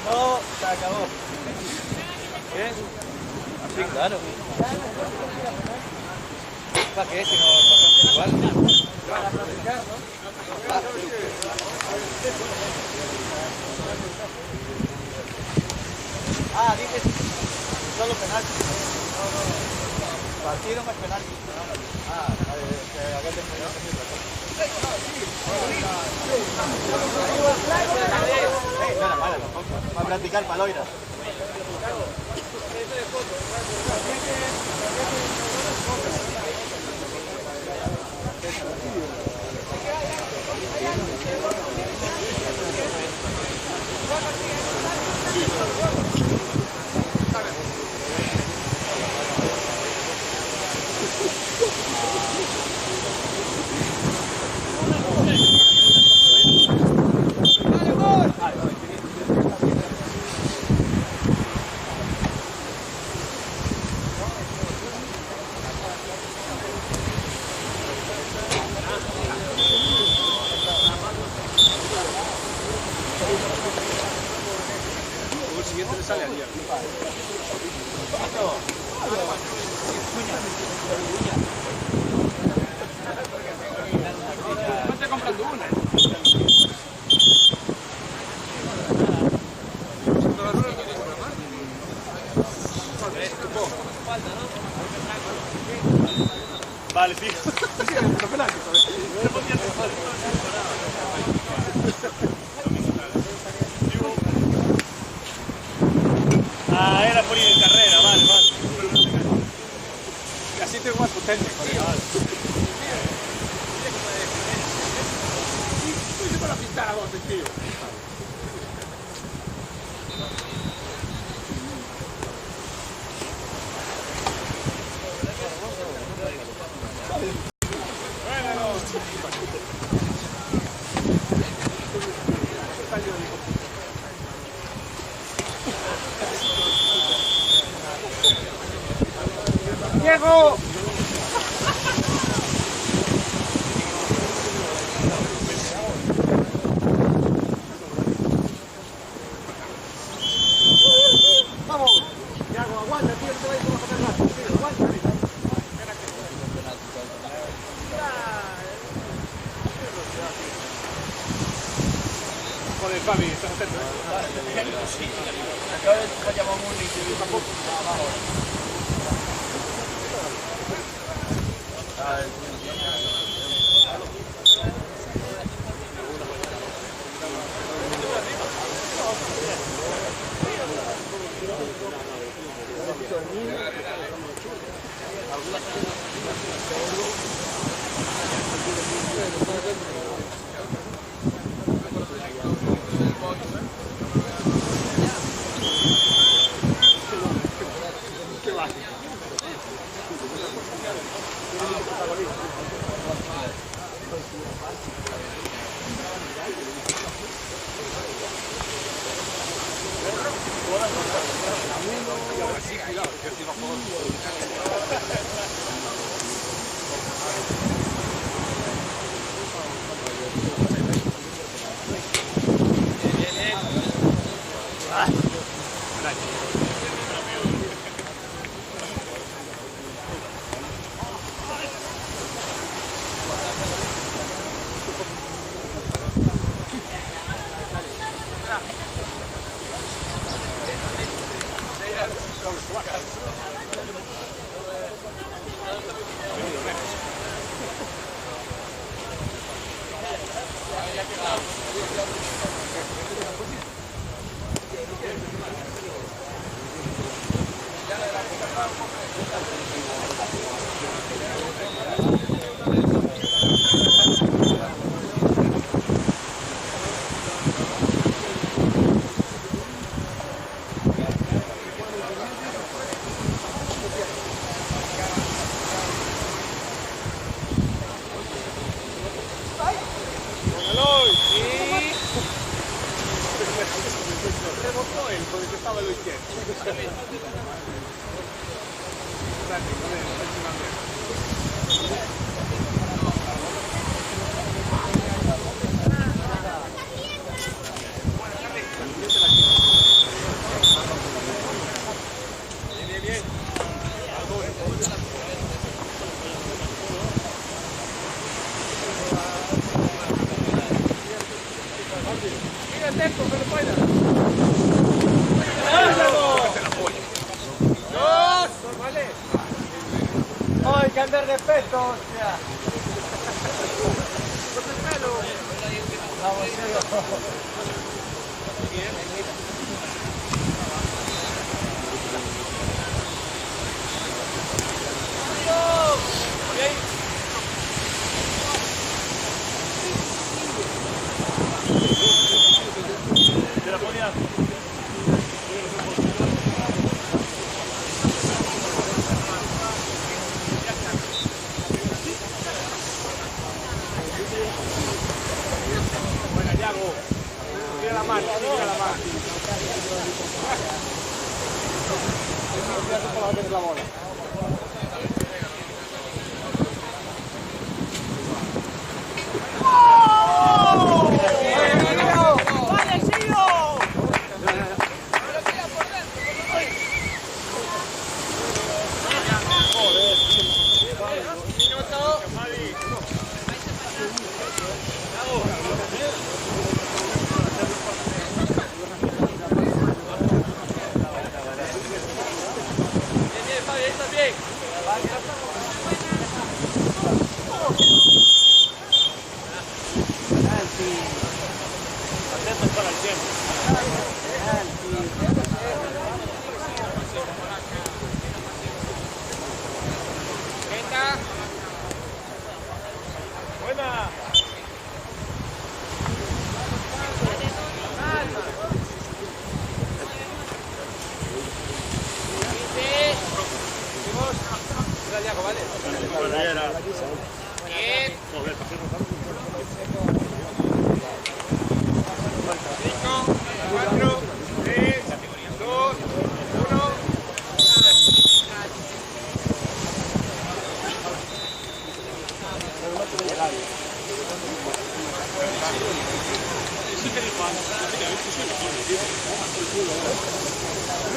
No, se acabó. ¿Qué? Así, claro. ¿Para qué? Si no pasamos igual. Para practicar, ¿no? Ah, dices solo penalti. No. Partido más penalti. Ah, acá terminó. Para practicar paloira. El siguiente le sale ayer. No estoy comprando una. Vale, tío. Ah, era por ir en carrera, vale. Así tengo más potente. ¿Qué para pintar a vos, tío? ¡Diego! ¡Vamos! Diego, aguanta, tío, no te vayas a pasar nada. Aguanta. Joder, Fabi, estás atento, ¿eh? Sí. Acabo de llamar muy líquido. Tampoco. lo izquierdo. ¡Ay, que andar de peto, hostia! ¿Te la ponías? Buena, Yago. Mira la mano, mira la mano. La bola. Atentos para el tiempo. Buena.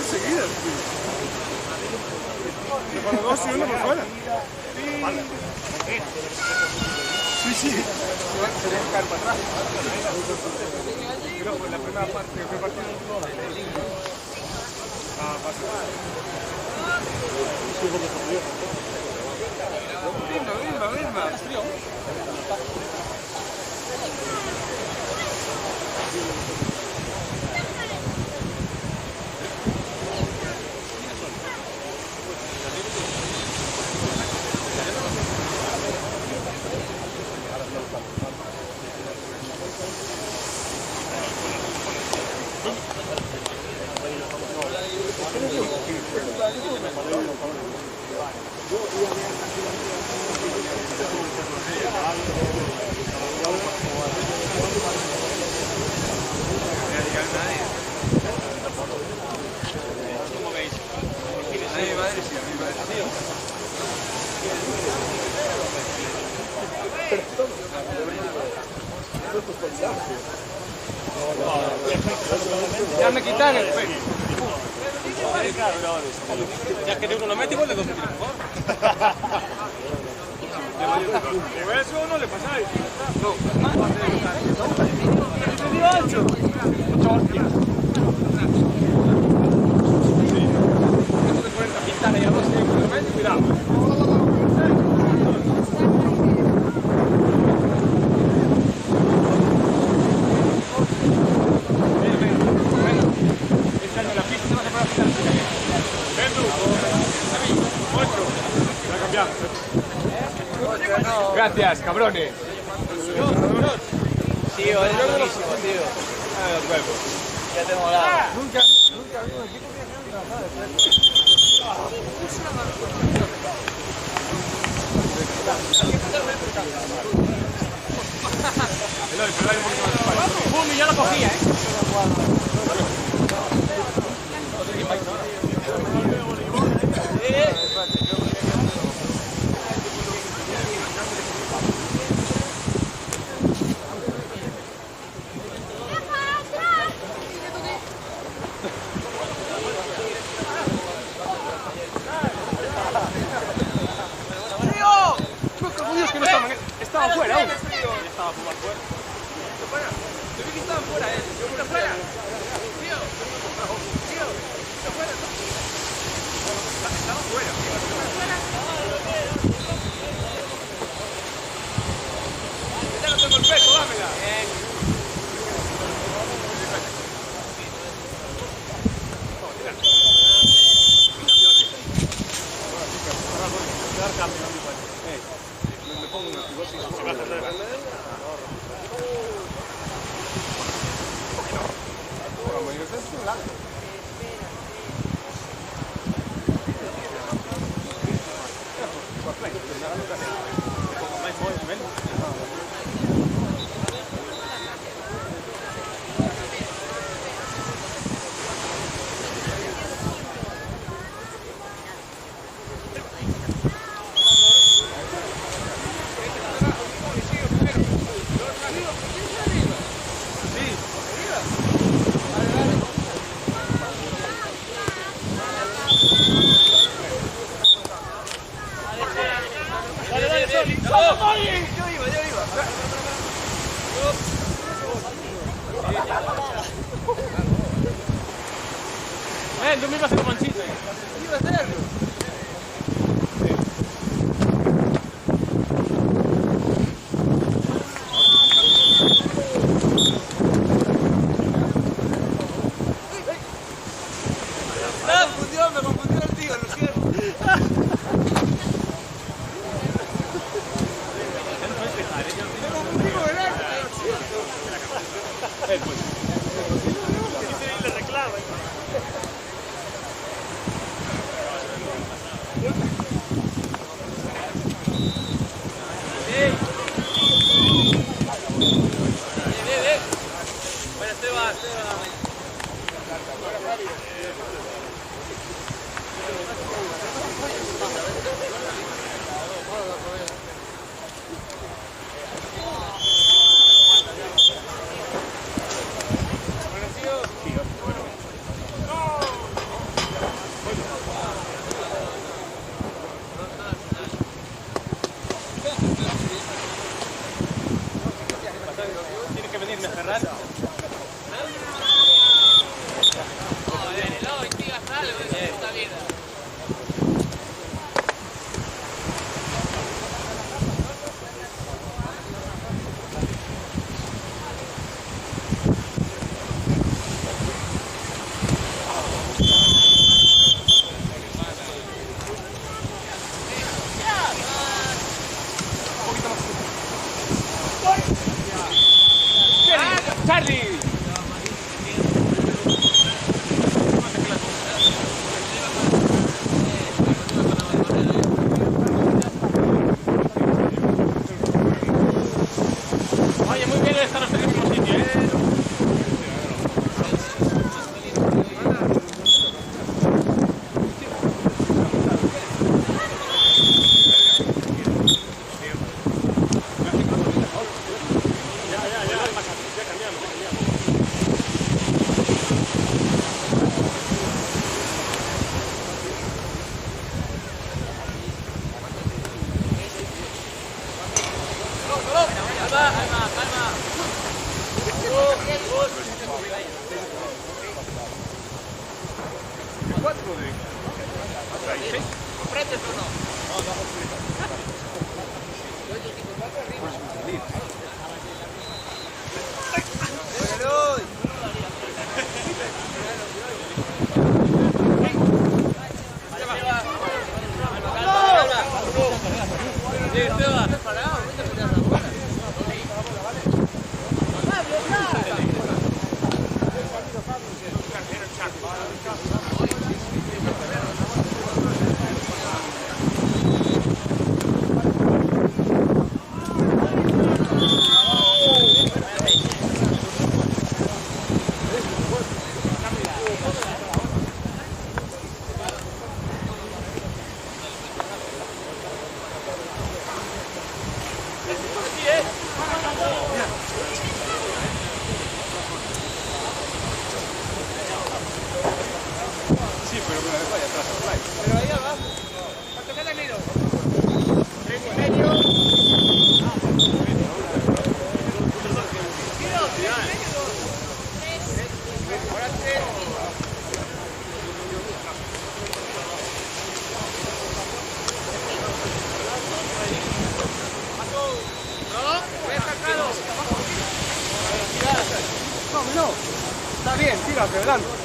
Enseguida, con los dos y uno por fuera. Sí, sí. Se deja caer para atrás. Pero pues la primera parte, ¿qué partido? Ah, pasa. Vilma. Ya me quitan el pecho. Ya que uno lo mete, igual le dos tiros mejor. ¿Le eso o no le pasáis? No. Gracias, cabrones. Tío, es buenísimo, tío. Ya tengo la... Nunca vi un equipo que haya una de ¡Pum! Y ya lo cogía, ¿eh? Estaba fuera, aún. Estaba por fuera. Yo vi que estaban fuera, ¿Está fuera? Tío. ¿Está fuera? Estaba fuera. Ya no tengo el peso, dámela. Tú me ibas a hacer manchita. Iba a hacerlo. Me confundió el tío, lo siento. Le reclama. Bueno, Esteban. Tienes que venirme a cerrar. Charlie. Oye, muy bien estar en el mismo sitio, Venga, hacia adelante.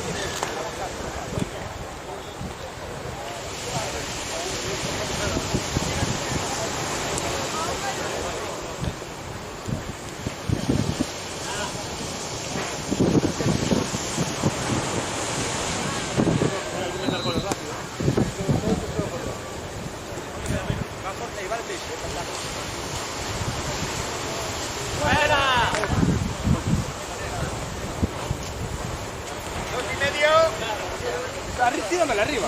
Tíramela arriba.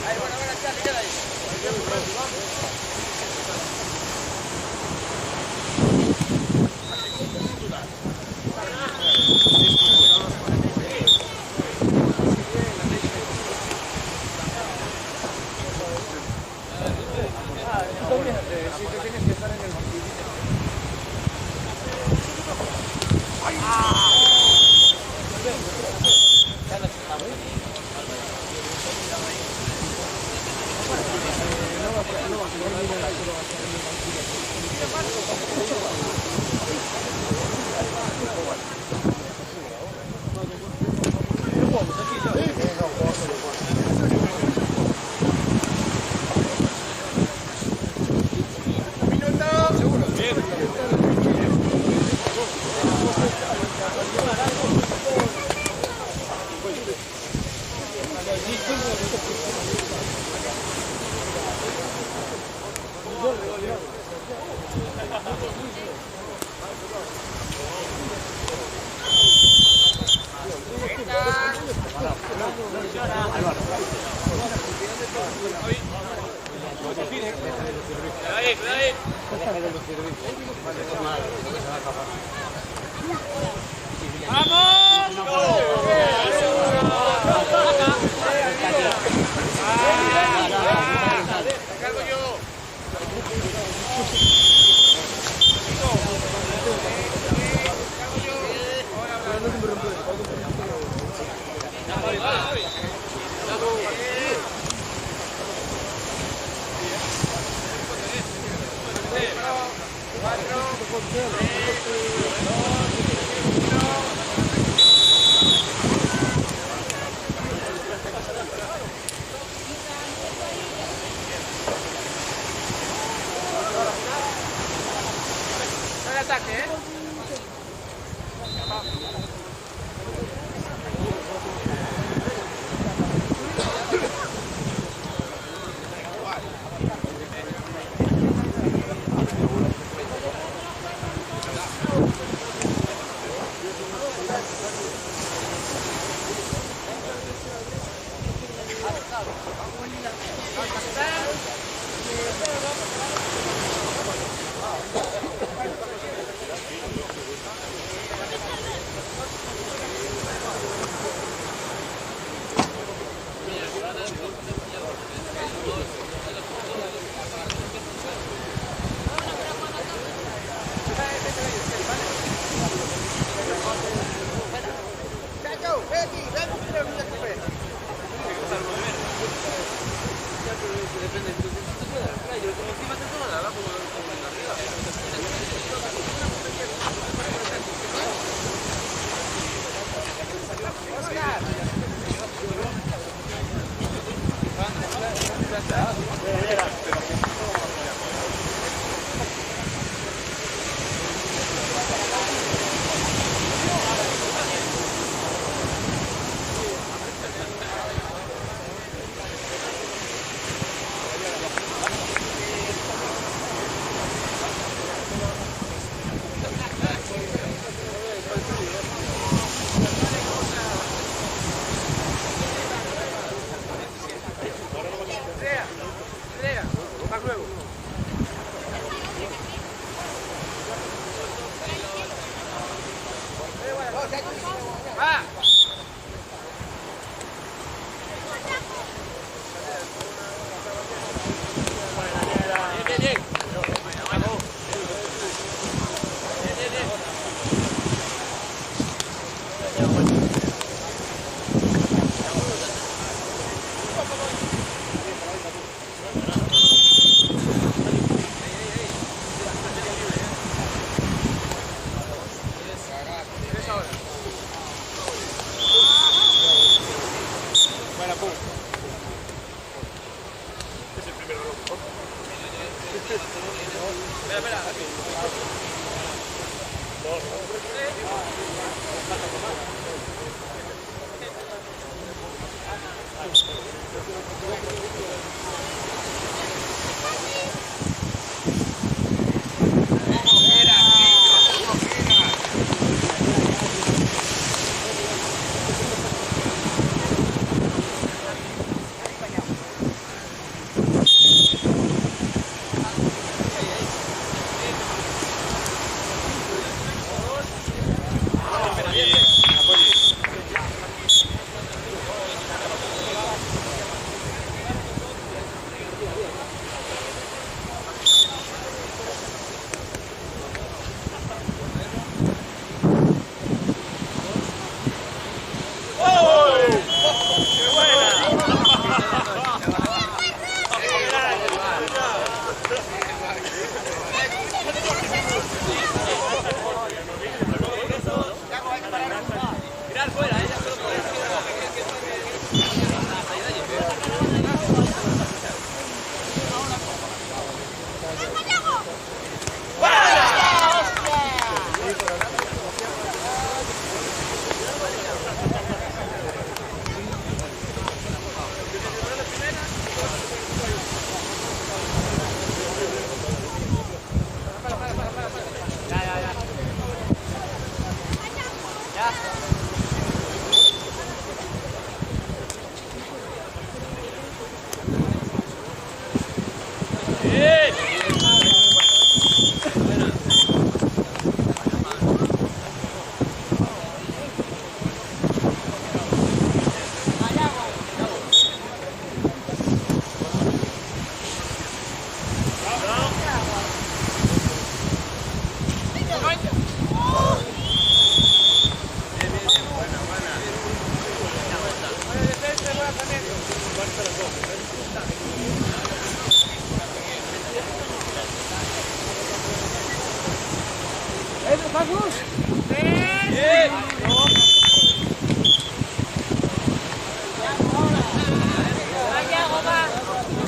Ahí, bueno, Charlie, queda ahí. Ataque, ¿eh? Andrea.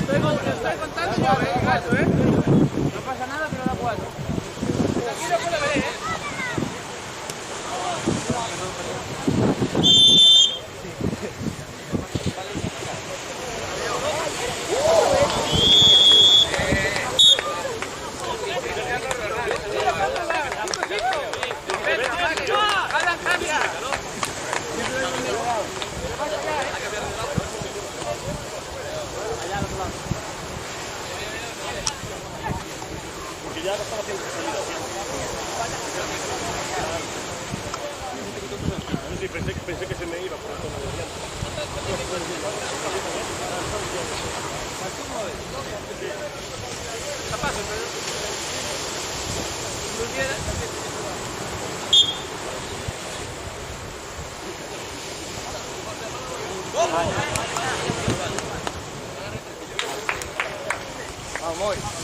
Estoy contando yo, gato, no pasa nada, pero da 4. Tranquilo que lo veré, Porque ya no estaba haciendo salida. Sí, pensé que se me iba por esto. Vamos.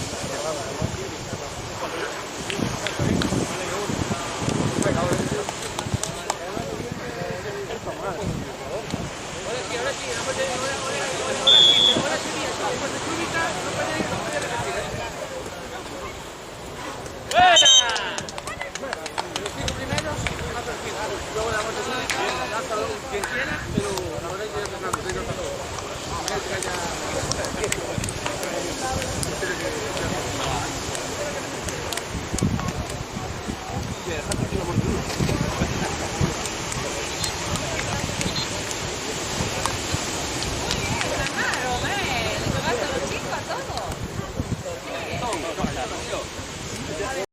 quien quiera, pero la verdad es que ya tocamos, ya tocamos. Ya